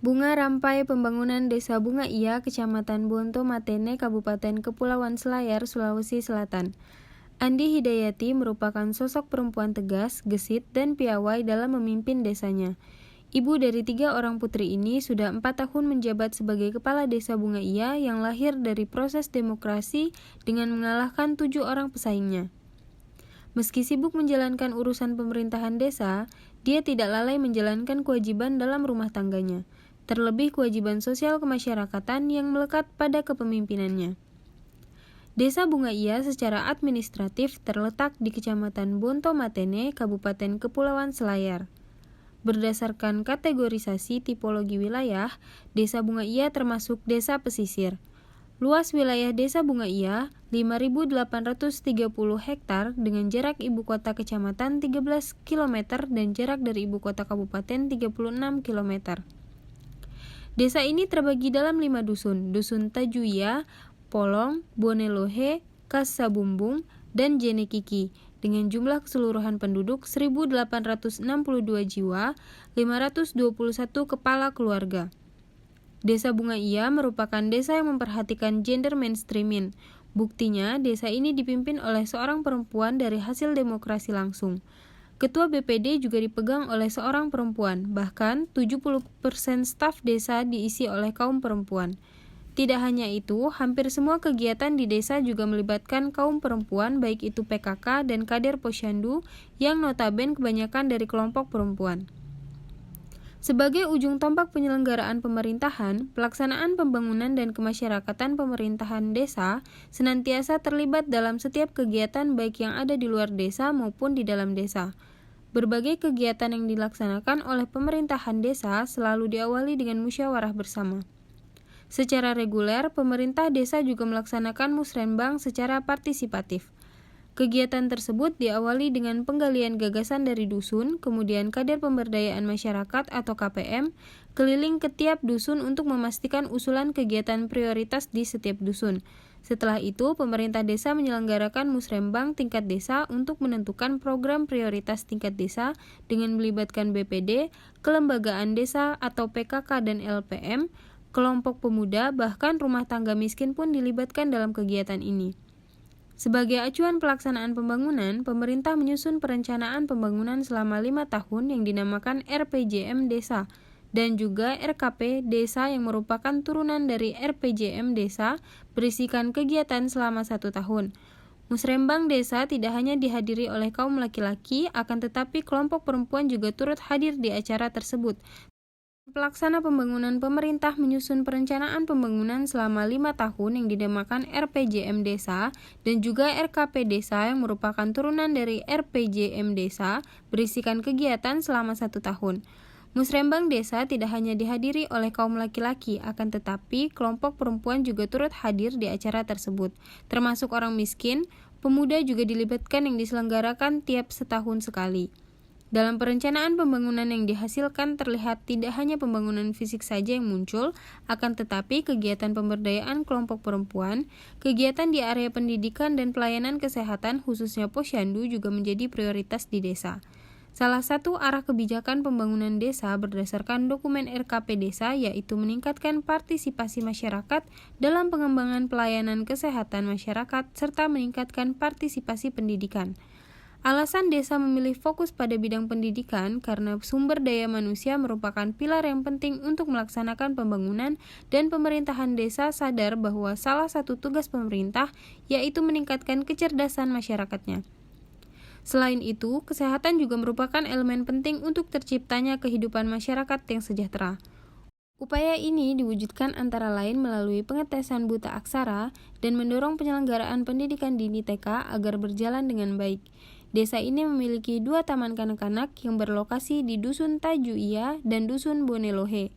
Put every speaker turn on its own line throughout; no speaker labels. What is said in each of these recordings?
Bunga Rampai Pembangunan Desa Bunga Iya, Kecamatan Bonto Matene, Kabupaten Kepulauan Selayar, Sulawesi Selatan. Andi Hidayati merupakan sosok perempuan tegas, gesit, dan piawai dalam memimpin desanya. Ibu dari 3 orang putri ini sudah 4 tahun menjabat sebagai Kepala Desa Bunga Iya yang lahir dari proses demokrasi dengan mengalahkan 7 orang pesaingnya. Meski sibuk menjalankan urusan pemerintahan desa, dia tidak lalai menjalankan kewajiban dalam rumah tangganya, terlebih kewajiban sosial kemasyarakatan yang melekat pada kepemimpinannya. Desa Bunga Iya secara administratif terletak di Kecamatan Bonto Matene, Kabupaten Kepulauan Selayar. Berdasarkan kategorisasi tipologi wilayah, Desa Bunga Iya termasuk desa pesisir. Luas wilayah Desa Bunga Iya 5.830 hektar dengan jarak ibu kota kecamatan 13 km dan jarak dari ibu kota kabupaten 36 km. Desa ini terbagi dalam 5 dusun, Dusun Tajuya, Polong, Bonelohe, Kasabumbung, dan Jenekiki, dengan jumlah keseluruhan penduduk 1.862 jiwa, 521 kepala keluarga. Desa Bunga Iya merupakan desa yang memperhatikan gender mainstreaming. Buktinya, desa ini dipimpin oleh seorang perempuan dari hasil demokrasi langsung. Ketua BPD juga dipegang oleh seorang perempuan, bahkan 70% staf desa diisi oleh kaum perempuan. Tidak hanya itu, hampir semua kegiatan di desa juga melibatkan kaum perempuan, baik itu PKK dan Kader Posyandu yang notaben kebanyakan dari kelompok perempuan. Sebagai ujung tombak penyelenggaraan pemerintahan, pelaksanaan pembangunan dan kemasyarakatan pemerintahan desa senantiasa terlibat dalam setiap kegiatan baik yang ada di luar desa maupun di dalam desa. Berbagai kegiatan yang dilaksanakan oleh pemerintahan desa selalu diawali dengan musyawarah bersama. Secara reguler, pemerintah desa juga melaksanakan musrenbang secara partisipatif. Kegiatan tersebut diawali dengan penggalian gagasan dari dusun, kemudian kader pemberdayaan masyarakat atau KPM, keliling ke tiap dusun untuk memastikan usulan kegiatan prioritas di setiap dusun. Setelah itu, pemerintah desa menyelenggarakan musrenbang tingkat desa untuk menentukan program prioritas tingkat desa dengan melibatkan BPD, kelembagaan desa atau PKK dan LPM, kelompok pemuda, bahkan rumah tangga miskin pun dilibatkan dalam kegiatan ini. Sebagai acuan pelaksanaan pembangunan, pemerintah menyusun perencanaan pembangunan selama 5 tahun yang dinamakan RPJM Desa, dan juga RKP Desa yang merupakan turunan dari RPJM Desa berisikan kegiatan selama 1 tahun. Musrembang desa tidak hanya dihadiri oleh kaum laki-laki, akan tetapi kelompok perempuan juga turut hadir di acara tersebut. Pelaksana pembangunan pemerintah menyusun perencanaan pembangunan selama 5 tahun yang dinamakan RPJM Desa dan juga RKP Desa yang merupakan turunan dari RPJM Desa berisikan kegiatan selama 1 tahun. Musrembang desa tidak hanya dihadiri oleh kaum laki-laki, akan tetapi kelompok perempuan juga turut hadir di acara tersebut, termasuk orang miskin. Pemuda juga dilibatkan yang diselenggarakan tiap setahun sekali. Dalam perencanaan pembangunan yang dihasilkan terlihat tidak hanya pembangunan fisik saja yang muncul, akan tetapi kegiatan pemberdayaan kelompok perempuan, kegiatan di area pendidikan dan pelayanan kesehatan khususnya posyandu juga menjadi prioritas di desa. Salah satu arah kebijakan pembangunan desa berdasarkan dokumen RKP Desa yaitu meningkatkan partisipasi masyarakat dalam pengembangan pelayanan kesehatan masyarakat serta meningkatkan partisipasi pendidikan. Alasan desa memilih fokus pada bidang pendidikan karena sumber daya manusia merupakan pilar yang penting untuk melaksanakan pembangunan dan pemerintahan desa sadar bahwa salah satu tugas pemerintah yaitu meningkatkan kecerdasan masyarakatnya. Selain itu, kesehatan juga merupakan elemen penting untuk terciptanya kehidupan masyarakat yang sejahtera. Upaya ini diwujudkan antara lain melalui pengetesan buta aksara dan mendorong penyelenggaraan pendidikan dini TK agar berjalan dengan baik. Desa ini memiliki 2 taman kanak-kanak yang berlokasi di Dusun Tajuya dan Dusun Bonelohe.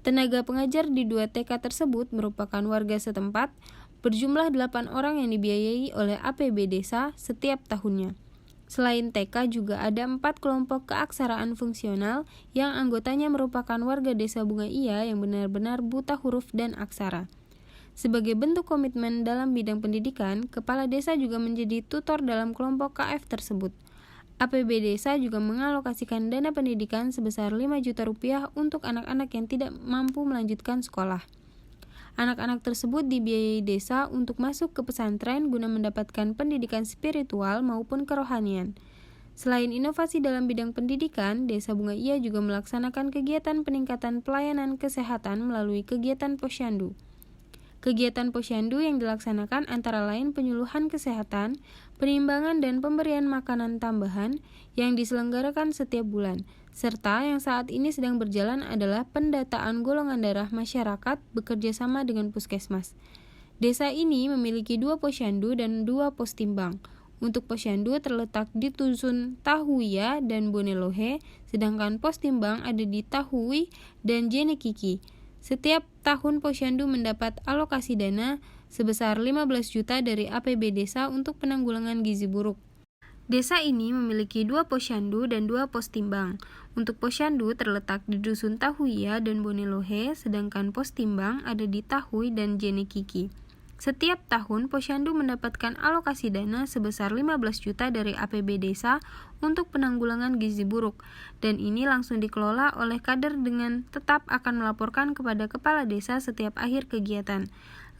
Tenaga pengajar di 2 TK tersebut merupakan warga setempat, berjumlah 8 orang yang dibiayai oleh APB desa setiap tahunnya. Selain TK juga ada 4 kelompok keaksaraan fungsional yang anggotanya merupakan warga desa Bunga Iya yang benar-benar buta huruf dan aksara. Sebagai bentuk komitmen dalam bidang pendidikan, kepala desa juga menjadi tutor dalam kelompok KF tersebut. APB Desa juga mengalokasikan dana pendidikan sebesar 5 juta rupiah untuk anak-anak yang tidak mampu melanjutkan sekolah. Anak-anak tersebut dibiayai desa untuk masuk ke pesantren guna mendapatkan pendidikan spiritual maupun kerohanian. Selain inovasi dalam bidang pendidikan, Desa Bunga Iya juga melaksanakan kegiatan peningkatan pelayanan kesehatan melalui kegiatan posyandu. Kegiatan posyandu yang dilaksanakan antara lain penyuluhan kesehatan, penimbangan dan pemberian makanan tambahan yang diselenggarakan setiap bulan, serta yang saat ini sedang berjalan adalah pendataan golongan darah masyarakat bekerja sama dengan puskesmas. Desa ini memiliki 2 posyandu dan 2 pos timbang. Untuk posyandu terletak di Dusun Tahuya dan Bonelohe, sedangkan pos timbang ada di Tahui dan Jenekiki. Setiap tahun posyandu mendapat alokasi dana sebesar 15 juta dari APB Desa untuk penanggulangan gizi buruk. Desa ini memiliki 2 posyandu dan 2 pos timbang. Untuk posyandu terletak di Dusun Tahuya dan Bonelohe, sedangkan pos timbang ada di Tahui dan Jenekiki. Setiap tahun, posyandu mendapatkan alokasi dana sebesar 15 juta dari APB Desa untuk penanggulangan gizi buruk, dan ini langsung dikelola oleh kader dengan tetap akan melaporkan kepada kepala desa setiap akhir kegiatan.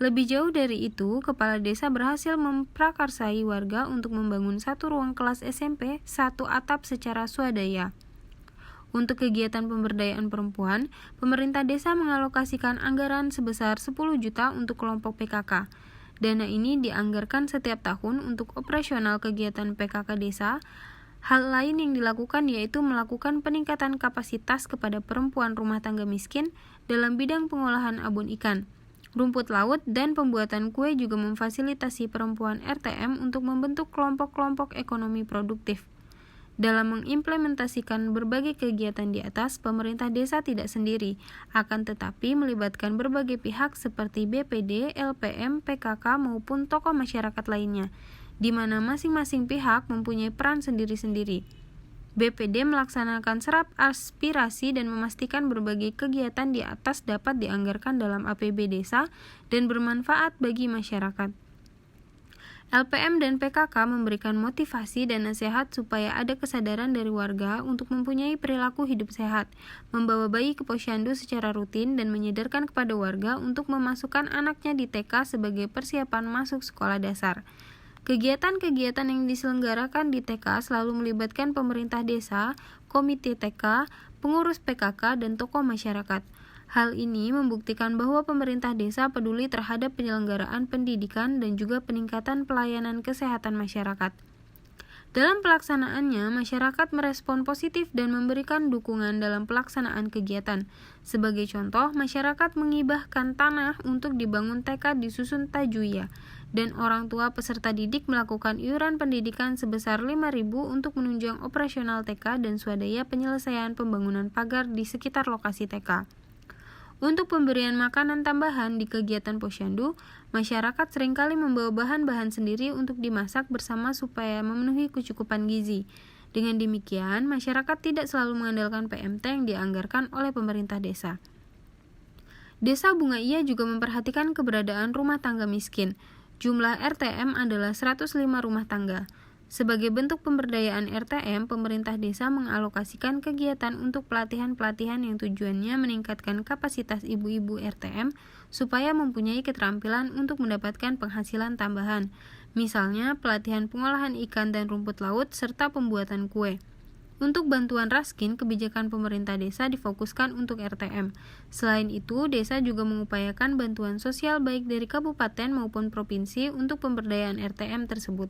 Lebih jauh dari itu, kepala desa berhasil memprakarsai warga untuk membangun 1 ruang kelas SMP, 1 atap secara swadaya. Untuk kegiatan pemberdayaan perempuan, pemerintah desa mengalokasikan anggaran sebesar 10 juta untuk kelompok PKK. Dana ini dianggarkan setiap tahun untuk operasional kegiatan PKK desa. Hal lain yang dilakukan yaitu melakukan peningkatan kapasitas kepada perempuan rumah tangga miskin dalam bidang pengolahan abon ikan, rumput laut, dan pembuatan kue, juga memfasilitasi perempuan RTM untuk membentuk kelompok-kelompok ekonomi produktif. Dalam mengimplementasikan berbagai kegiatan di atas, pemerintah desa tidak sendiri, akan tetapi melibatkan berbagai pihak seperti BPD, LPM, PKK maupun tokoh masyarakat lainnya, di mana masing-masing pihak mempunyai peran sendiri-sendiri. BPD melaksanakan serap aspirasi dan memastikan berbagai kegiatan di atas dapat dianggarkan dalam APB desa dan bermanfaat bagi masyarakat. LPM dan PKK memberikan motivasi dan nasihat supaya ada kesadaran dari warga untuk mempunyai perilaku hidup sehat, membawa bayi ke posyandu secara rutin, dan menyadarkan kepada warga untuk memasukkan anaknya di TK sebagai persiapan masuk sekolah dasar. Kegiatan-kegiatan yang diselenggarakan di TK selalu melibatkan pemerintah desa, komite TK, pengurus PKK, dan tokoh masyarakat. Hal ini membuktikan bahwa pemerintah desa peduli terhadap penyelenggaraan pendidikan dan juga peningkatan pelayanan kesehatan masyarakat. Dalam pelaksanaannya, masyarakat merespon positif dan memberikan dukungan dalam pelaksanaan kegiatan. Sebagai contoh, masyarakat mengibahkan tanah untuk dibangun TK di Susun Tajuya, dan orang tua peserta didik melakukan iuran pendidikan sebesar 5.000 untuk menunjang operasional TK dan swadaya penyelesaian pembangunan pagar di sekitar lokasi TK. Untuk pemberian makanan tambahan di kegiatan posyandu, masyarakat seringkali membawa bahan-bahan sendiri untuk dimasak bersama supaya memenuhi kecukupan gizi. Dengan demikian, masyarakat tidak selalu mengandalkan PMT yang dianggarkan oleh pemerintah desa. Desa Bunga Iya juga memperhatikan keberadaan rumah tangga miskin. Jumlah RTM adalah 105 rumah tangga. Sebagai bentuk pemberdayaan RTM, pemerintah desa mengalokasikan kegiatan untuk pelatihan-pelatihan yang tujuannya meningkatkan kapasitas ibu-ibu RTM supaya mempunyai keterampilan untuk mendapatkan penghasilan tambahan. Misalnya, pelatihan pengolahan ikan dan rumput laut serta pembuatan kue. Untuk bantuan raskin, kebijakan pemerintah desa difokuskan untuk RTM. Selain itu, desa juga mengupayakan bantuan sosial baik dari kabupaten maupun provinsi untuk pemberdayaan RTM tersebut.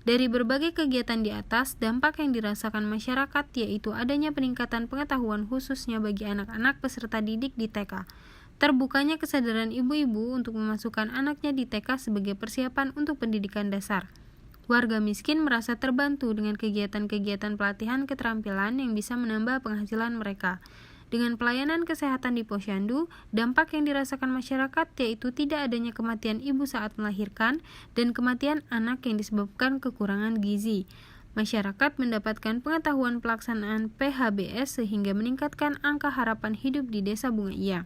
Dari berbagai kegiatan di atas, dampak yang dirasakan masyarakat yaitu adanya peningkatan pengetahuan khususnya bagi anak-anak peserta didik di TK. Terbukanya kesadaran ibu-ibu untuk memasukkan anaknya di TK sebagai persiapan untuk pendidikan dasar. Warga miskin merasa terbantu dengan kegiatan-kegiatan pelatihan keterampilan yang bisa menambah penghasilan mereka. Dengan pelayanan kesehatan di posyandu, dampak yang dirasakan masyarakat yaitu tidak adanya kematian ibu saat melahirkan dan kematian anak yang disebabkan kekurangan gizi. Masyarakat mendapatkan pengetahuan pelaksanaan PHBS sehingga meningkatkan angka harapan hidup di Desa Bunga Iya.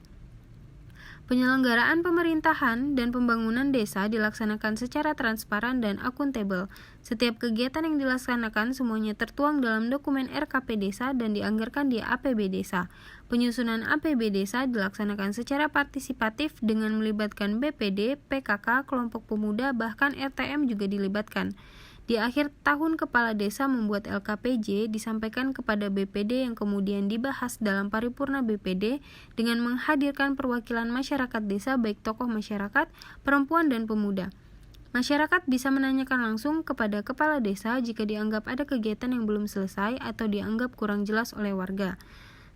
Penyelenggaraan pemerintahan dan pembangunan desa dilaksanakan secara transparan dan akuntabel. Setiap kegiatan yang dilaksanakan semuanya tertuang dalam dokumen RKP desa dan dianggarkan di APB desa. Penyusunan APB desa dilaksanakan secara partisipatif dengan melibatkan BPD, PKK, kelompok pemuda, bahkan RTM juga dilibatkan. Di akhir tahun kepala desa membuat LKPJ disampaikan kepada BPD yang kemudian dibahas dalam paripurna BPD dengan menghadirkan perwakilan masyarakat desa baik tokoh masyarakat, perempuan dan pemuda. Masyarakat bisa menanyakan langsung kepada kepala desa jika dianggap ada kegiatan yang belum selesai atau dianggap kurang jelas oleh warga.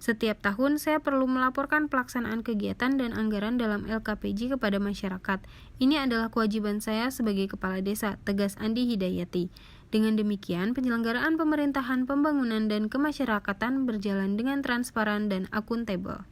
Setiap tahun saya perlu melaporkan pelaksanaan kegiatan dan anggaran dalam LKPJ kepada masyarakat. Ini adalah kewajiban saya sebagai kepala desa, tegas Andi Hidayati. Dengan demikian, penyelenggaraan pemerintahan, pembangunan, dan kemasyarakatan berjalan dengan transparan dan akuntabel.